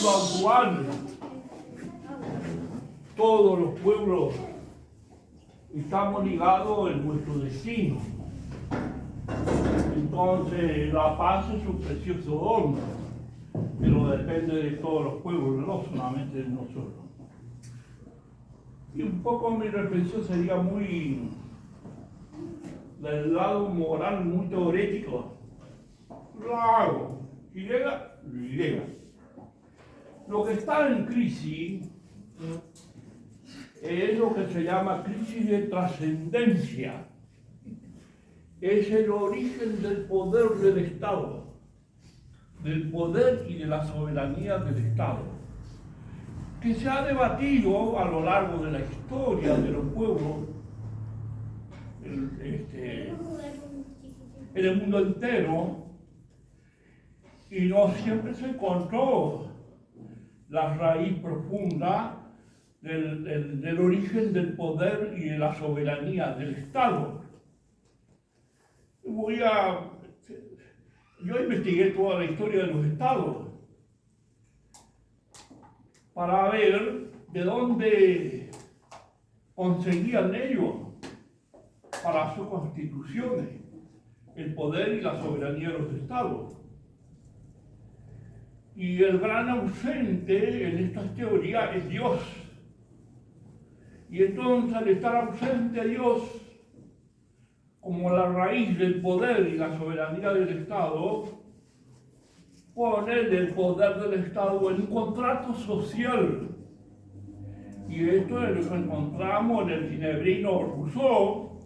mundo actual, todos los pueblos estamos ligados en nuestro destino. Entonces, la paz es un precioso don, pero depende de todos los pueblos, no solamente de nosotros. Y un poco mi reflexión sería muy del lado moral, muy teórico. Lo hago. Si llega, llega. Lo que está en crisis es lo que se llama crisis de trascendencia. Es el origen del poder del Estado, del poder y de la soberanía del Estado, que se ha debatido a lo largo de la historia de los pueblos en el mundo entero, y no siempre se encontró la raíz profunda del origen del poder y de la soberanía del Estado. Yo investigué toda la historia de los estados para ver de dónde conseguían ellos para sus constituciones el poder y la soberanía de los estados. Y el gran ausente en estas teorías es Dios. Y entonces, al estar ausente Dios como la raíz del poder y la soberanía del Estado, poner el poder del Estado en un contrato social. Y esto es lo que encontramos en el ginebrino Rousseau.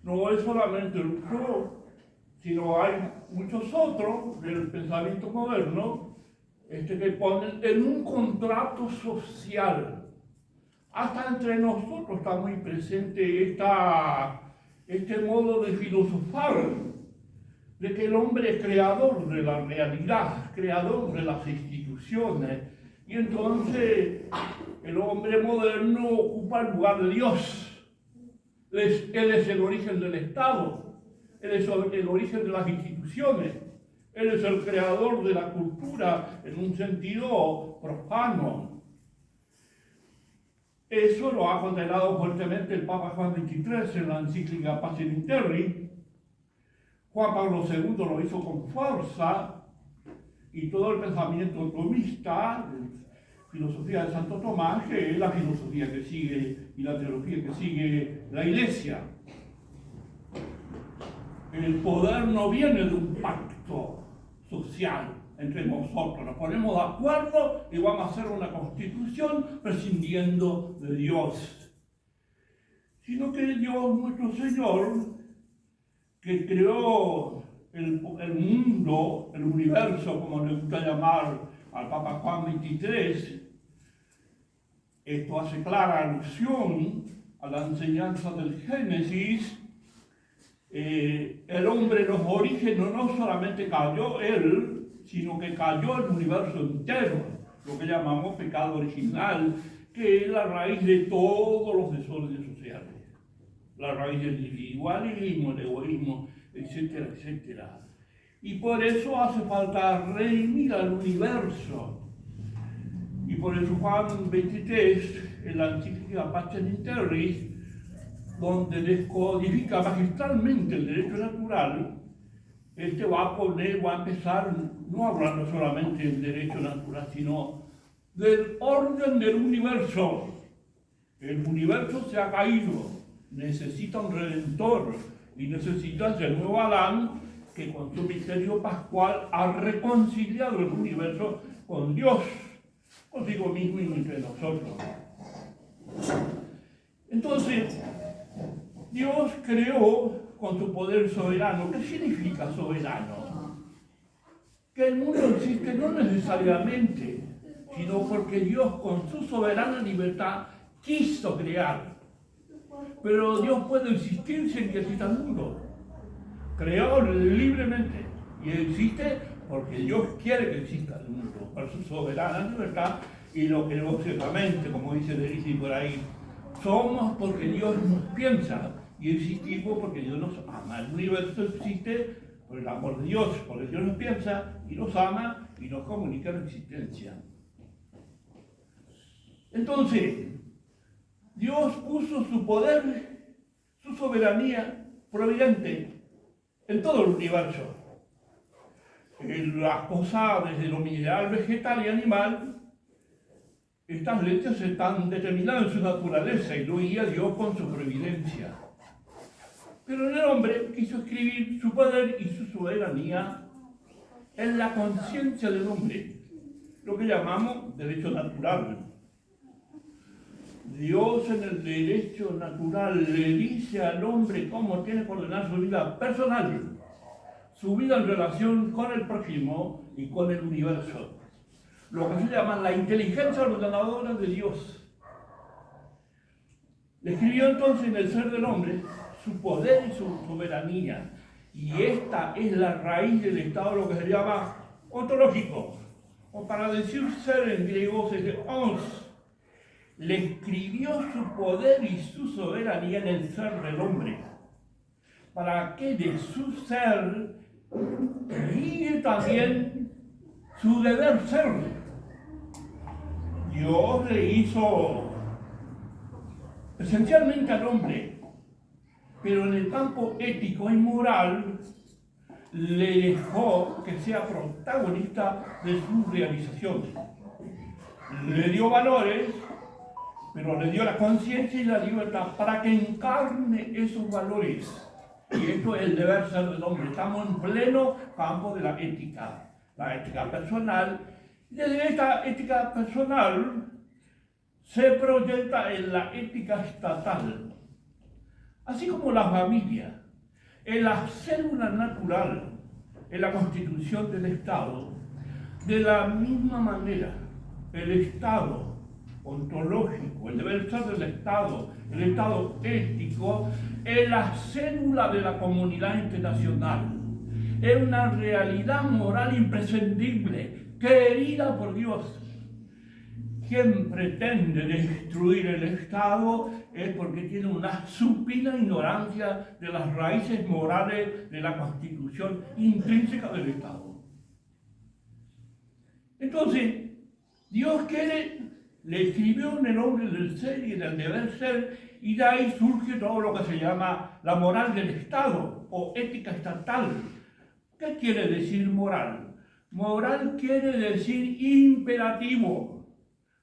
No es solamente Rousseau, sino hay muchos otros del pensamiento moderno que ponen en un contrato social. Hasta entre nosotros está muy presente este modo de filosofar, de que el hombre es creador de la realidad, creador de las instituciones, y entonces el hombre moderno ocupa el lugar de Dios. Él es el origen del Estado, él es el origen de las instituciones, él es el creador de la cultura en un sentido profano. Eso lo ha condenado fuertemente el Papa Juan XXIII en la encíclica Pacem in Terris. Juan Pablo II lo hizo con fuerza, y todo el pensamiento tomista, filosofía de Santo Tomás, que es la filosofía que sigue y la teología que sigue la Iglesia. El poder no viene de un pacto social entre nosotros, nos ponemos de acuerdo y vamos a hacer una constitución prescindiendo de Dios, sino que Dios nuestro Señor, que creó el mundo, el universo, como le gusta llamar al Papa Juan XXIII, esto hace clara alusión a la enseñanza del Génesis. El hombre en los orígenes no solamente cayó él, sino que cayó el universo entero, lo que llamamos pecado original, que es la raíz de todos los desórdenes sociales, la raíz del individualismo, el egoísmo, etcétera, etcétera. Y por eso hace falta redimir al universo. Y por eso Juan XXIII, en la encíclica Pacem in Terris, donde descodifica magistralmente el derecho natural, va a empezar no hablando solamente del derecho natural, sino del orden del universo. El universo se ha caído, necesita un redentor y necesita ese nuevo Adán que con su misterio pascual ha reconciliado el universo con Dios, consigo mismo y entre nosotros. Entonces, Dios creó con su poder soberano. ¿Qué significa soberano? Que el mundo existe no necesariamente, sino porque Dios con su soberana libertad quiso crear. Pero Dios puede existir sin que exista el mundo. Creó libremente y existe porque Dios quiere que exista el mundo, por su soberana libertad, y lo creó ciertamente, como dice Derisi por ahí. Somos porque Dios nos piensa y existimos porque Dios nos ama. El universo existe por el amor de Dios, porque Dios nos piensa y nos ama y nos comunica la existencia. Entonces, Dios puso su poder, su soberanía providente en todo el universo. En las cosas, desde lo mineral, vegetal y animal, estas leyes están determinadas en su naturaleza y lo guía Dios con su providencia. Pero el hombre quiso escribir su poder y su soberanía en la conciencia del hombre, lo que llamamos derecho natural. Dios en el derecho natural le dice al hombre cómo tiene que ordenar su vida personal, su vida en relación con el prójimo y con el universo, lo que se llama la inteligencia ordenadora de Dios. Describió entonces en el ser del hombre su poder y su soberanía, y esta es la raíz del estado, lo que se llama ontológico, o para decir ser en griego se dice ons. Le escribió su poder y su soberanía en el ser del hombre, para que de su ser ríe también su deber ser. Dios le hizo esencialmente al hombre, pero en el campo ético y moral le dejó que sea protagonista de su realización. Le dio valores, pero le dio la conciencia y la libertad para que encarne esos valores. Y esto es el deber ser del hombre. Estamos en pleno campo de la ética personal. Y desde esta ética personal se proyecta en la ética estatal. Así como la familia, en la célula natural, en la constitución del Estado, de la misma manera, el Estado ontológico, el deber ser del Estado, el Estado ético, es la célula de la comunidad internacional. Es una realidad moral imprescindible, querida por Dios. Quien pretende destruir el Estado es porque tiene una supina ignorancia de las raíces morales de la constitución intrínseca del Estado. Entonces, Dios le escribió en el hombre del ser y en el deber ser, y de ahí surge todo lo que se llama la moral del Estado o ética estatal. ¿Qué quiere decir moral? Moral quiere decir imperativo.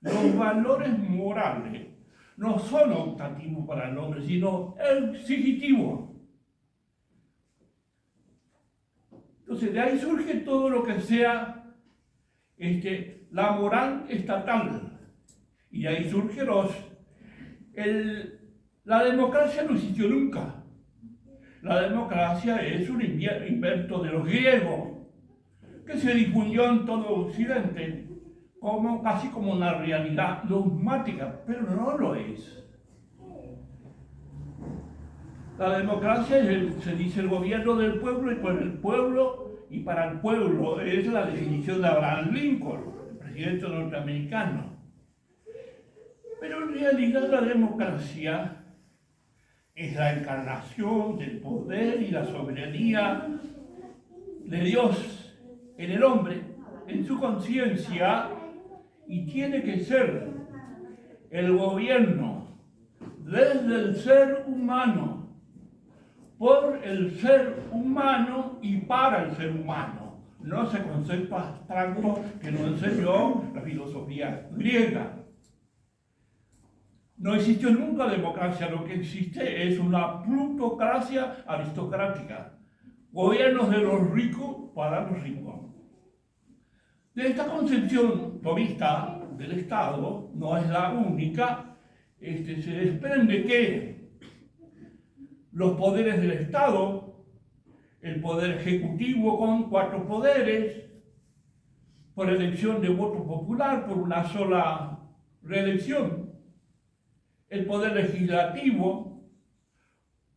Los valores morales no son optativos para el hombre, sino exigitivos. Entonces, de ahí surge todo lo que sea la moral estatal. Y de ahí surge la democracia no existió nunca. La democracia es un invento de los griegos que se difundió en todo Occidente casi como una realidad dogmática, pero no lo es. La democracia se dice el gobierno del pueblo y por el pueblo y para el pueblo. Es la definición de Abraham Lincoln, el presidente norteamericano. Pero en realidad la democracia es la encarnación del poder y la soberanía de Dios en el hombre, en su conciencia, y tiene que ser el gobierno desde el ser humano, por el ser humano y para el ser humano. No ese concepto abstracto que nos enseñó la filosofía griega. No existió nunca democracia, lo que existe es una plutocracia aristocrática. Gobiernos de los ricos para los ricos. De esta concepción tomista del Estado, no es la única, se desprende que los poderes del Estado, el poder ejecutivo con 4 poderes, por elección de voto popular, por una sola reelección, el poder legislativo,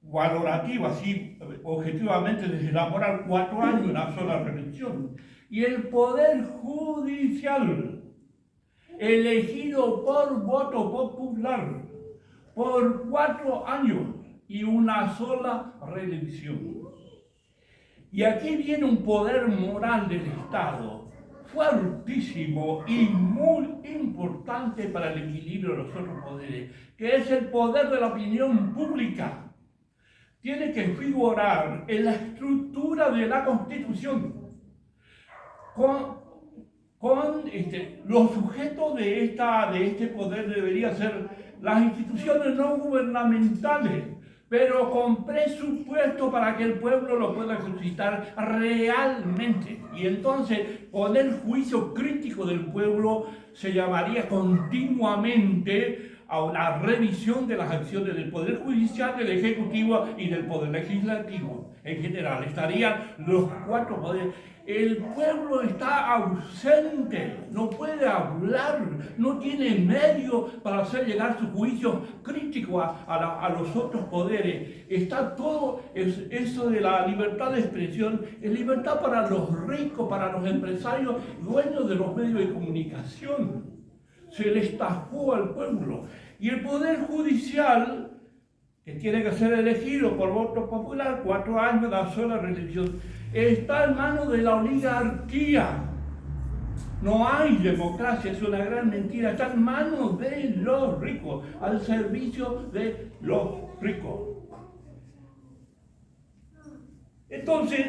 valorativo, así objetivamente desde la moral, 4 años, una sola reelección, y el poder judicial, elegido por voto popular, por 4 años y una sola reelección. Y aquí viene un poder moral del Estado, fuertísimo y muy importante para el equilibrio de los otros poderes, que es el poder de la opinión pública. Tiene que figurar en la estructura de la Constitución los sujetos de este poder deberían ser las instituciones no gubernamentales, pero con presupuesto para que el pueblo lo pueda ejercitar realmente. Y entonces poner juicio crítico del pueblo se llamaría continuamente a una revisión de las acciones del Poder Judicial, del Ejecutivo y del Poder Legislativo. En general, estarían los cuatro poderes. El pueblo está ausente, no puede hablar, no tiene medio para hacer llegar su juicio crítico a los otros poderes. Está todo eso de la libertad de expresión, es libertad para los ricos, para los empresarios, dueños de los medios de comunicación. Se le estafó al pueblo. Y el Poder Judicial, que tiene que ser elegido por voto popular, 4 años, una sola reelección, está en manos de la oligarquía. No hay democracia, es una gran mentira. Está en manos de los ricos, al servicio de los ricos. Entonces,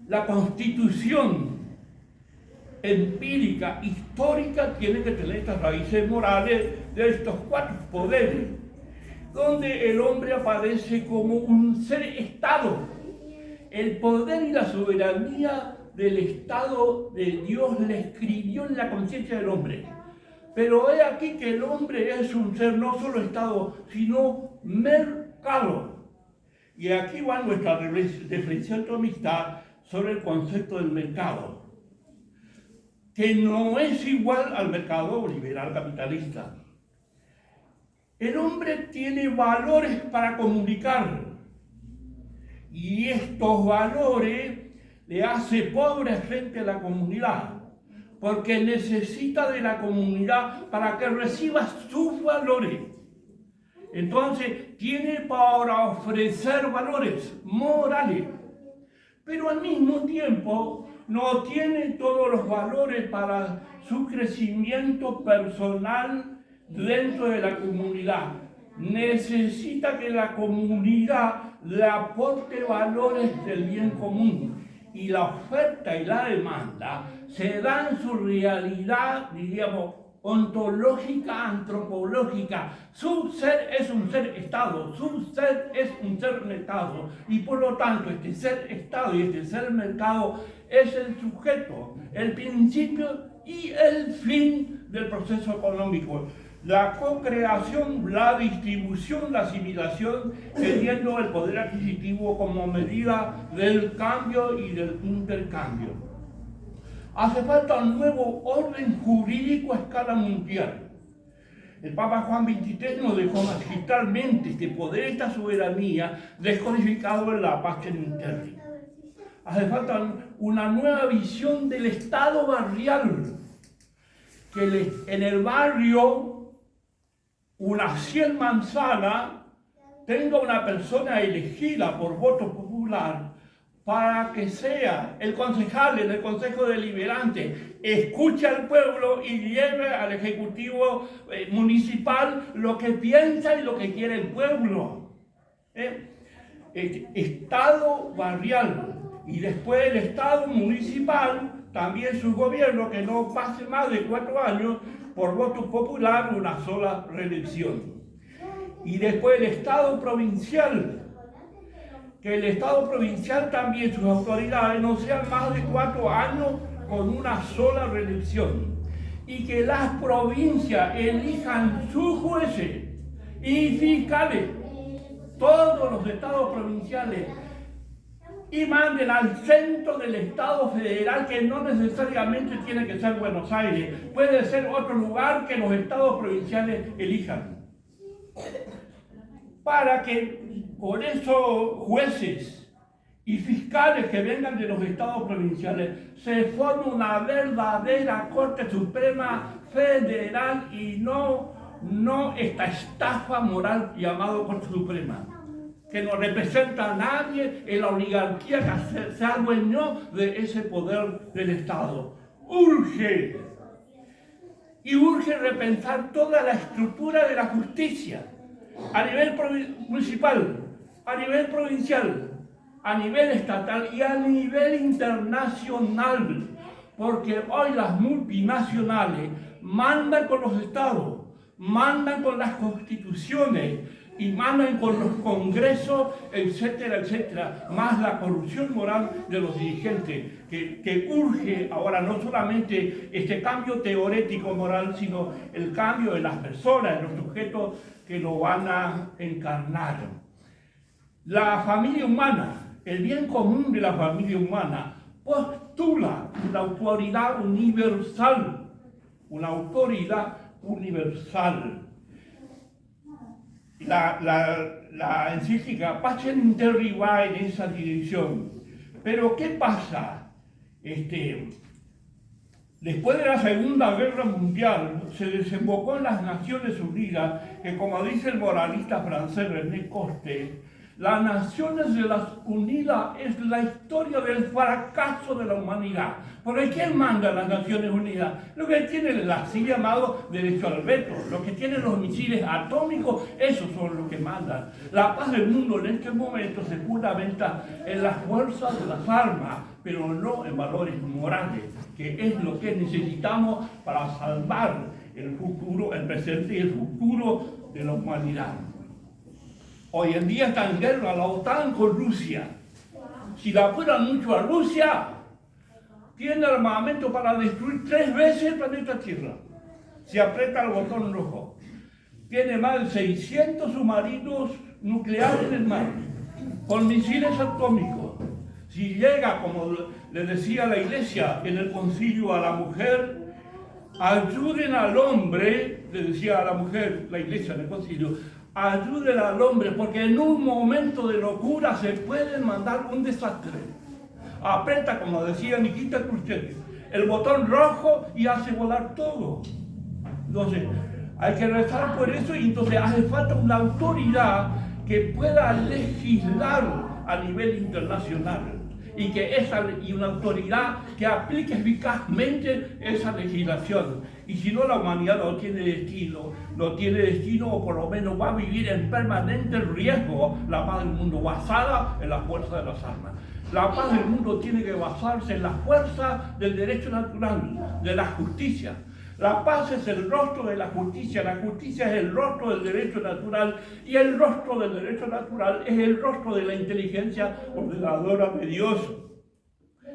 la Constitución empírica, histórica, tiene que tener estas raíces morales de estos 4 poderes, donde el hombre aparece como un ser-estado. El poder y la soberanía del Estado de Dios le escribió en la conciencia del hombre. Pero he aquí que el hombre es un ser no solo Estado, sino mercado. Y aquí va nuestra reflexión tomista sobre el concepto del mercado, que no es igual al mercado liberal capitalista. El hombre tiene valores para comunicar, y estos valores le hace pobre frente a la comunidad, porque necesita de la comunidad para que reciba sus valores. Entonces tiene para ofrecer valores morales, pero al mismo tiempo no tiene todos los valores para su crecimiento personal dentro de la comunidad. Necesita que la comunidad le aporte valores del bien común. Y la oferta y la demanda se dan en su realidad, diríamos, ontológica, antropológica. Su ser es un ser-estado, su ser es un ser-mercado. Y por lo tanto, este ser-estado y este ser-mercado es el sujeto, el principio y el fin del proceso económico. La co-creación, la distribución, la asimilación, teniendo el poder adquisitivo como medida del cambio y del intercambio. Hace falta un nuevo orden jurídico a escala mundial. El Papa Juan XXIII nos dejó magistralmente este poder, esta soberanía, descodificado en la Pacem Terre. Hace falta una nueva visión del Estado barrial, que en el barrio, una 100 manzanas, tenga una persona elegida por voto popular para que sea el concejal en el Consejo Deliberante, escuche al pueblo y lleve al Ejecutivo Municipal lo que piensa y lo que quiere el pueblo. Estado barrial y después el Estado municipal, también su gobierno, que no pase más de 4 años, por voto popular, una sola reelección. Y después el Estado provincial, que el Estado provincial también, sus autoridades, no sean más de 4 años con una sola reelección. Y que las provincias elijan sus jueces y fiscales, todos los estados provinciales, y manden al centro del Estado federal, que no necesariamente tiene que ser Buenos Aires, puede ser otro lugar que los estados provinciales elijan. Para que con esos jueces y fiscales que vengan de los estados provinciales se forme una verdadera Corte Suprema Federal y no esta estafa moral llamada Corte Suprema. que no representa a nadie en la oligarquía que se adueñó de ese poder del Estado. Urge repensar toda la estructura de la justicia, a nivel municipal, a nivel provincial, a nivel estatal y a nivel internacional, porque hoy las multinacionales mandan con los estados, mandan con las constituciones y mandan con los congresos, etcétera, etcétera, más la corrupción moral de los dirigentes, que urge ahora no solamente este cambio teórico moral, sino el cambio de las personas, de los sujetos que lo van a encarnar. La familia humana, el bien común de la familia humana, postula una autoridad universal, La encíclica Pacem Terri va en esa dirección. Pero ¿qué pasa? Después de la Segunda Guerra Mundial se desembocó en las Naciones Unidas, que como dice el moralista francés René Coste, las Naciones Unidas es la historia del fracaso de la humanidad. Porque ¿quién manda las Naciones Unidas? Lo que tiene el así llamado derecho al veto, lo que tienen los misiles atómicos, esos son los que mandan. La paz del mundo en este momento se fundamenta en las fuerzas de las armas, pero no en valores morales, que es lo que necesitamos para salvar el futuro, el presente y el futuro de la humanidad. Hoy en día está en guerra la OTAN con Rusia. Si la apuran mucho a Rusia, tiene armamento para destruir 3 veces el planeta Tierra. Si aprieta el botón rojo. Tiene más de 600 submarinos nucleares en el mar, con misiles atómicos. Si llega, como le decía la Iglesia en el concilio a la mujer, ayuden al hombre, le decía a la mujer la Iglesia en el concilio, ayuden al hombre, porque en un momento de locura se puede mandar un desastre. Aprieta, como decía Nikita Khrushchev, el botón rojo y hace volar todo. Entonces, hay que rezar por eso y entonces hace falta una autoridad que pueda legislar a nivel internacional y una autoridad que aplique eficazmente esa legislación. Y si no, la humanidad no tiene destino o por lo menos va a vivir en permanente riesgo la paz del mundo basada en la fuerza de las armas. La paz del mundo tiene que basarse en la fuerza del derecho natural, de la justicia. La paz es el rostro de la justicia es el rostro del derecho natural y el rostro del derecho natural es el rostro de la inteligencia ordenadora de Dios,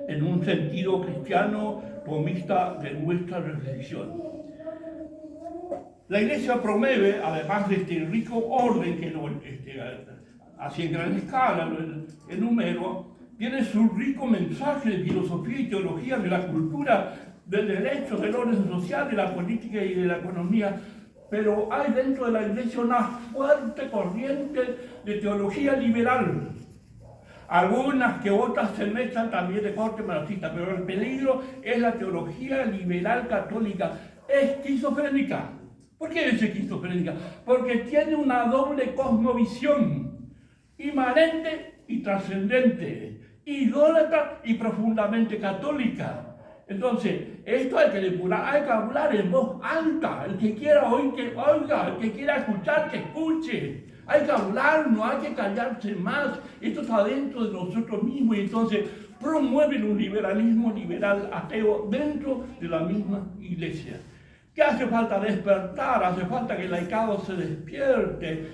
en un sentido cristiano tomista de nuestra reflexión. La Iglesia promueve, además de este rico orden que así en gran escala, el número, tiene su rico mensaje de filosofía y teología de la cultura, del derecho, del orden social, de la política y de la economía, pero hay dentro de la Iglesia una fuerte corriente de teología liberal. Algunas que otras se mezclan también de corte marxista, pero el peligro es la teología liberal católica esquizofrénica. ¿Por qué es esquizofrénica? Porque tiene una doble cosmovisión, inmanente y trascendente, idólatra y profundamente católica. Entonces, esto hay que depurar, hay que hablar en voz alta. El que quiera oír, que oiga. El que quiera escuchar, que escuche. Hay que hablar, no hay que callarse más. Esto está dentro de nosotros mismos y entonces promueven un liberalismo liberal ateo dentro de la misma Iglesia. ¿Qué hace falta? Despertar, hace falta que el laicado se despierte.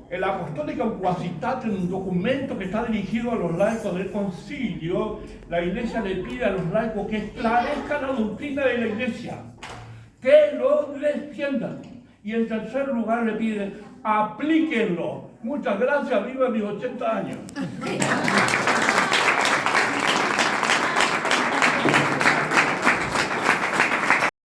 El Apostólica Quasitate, en un documento que está dirigido a los laicos del concilio, la Iglesia le pide a los laicos que esclarezcan la doctrina de la Iglesia, que lo defiendan. Y en tercer lugar le pide, aplíquenlo. Muchas gracias, viva mis 80 años.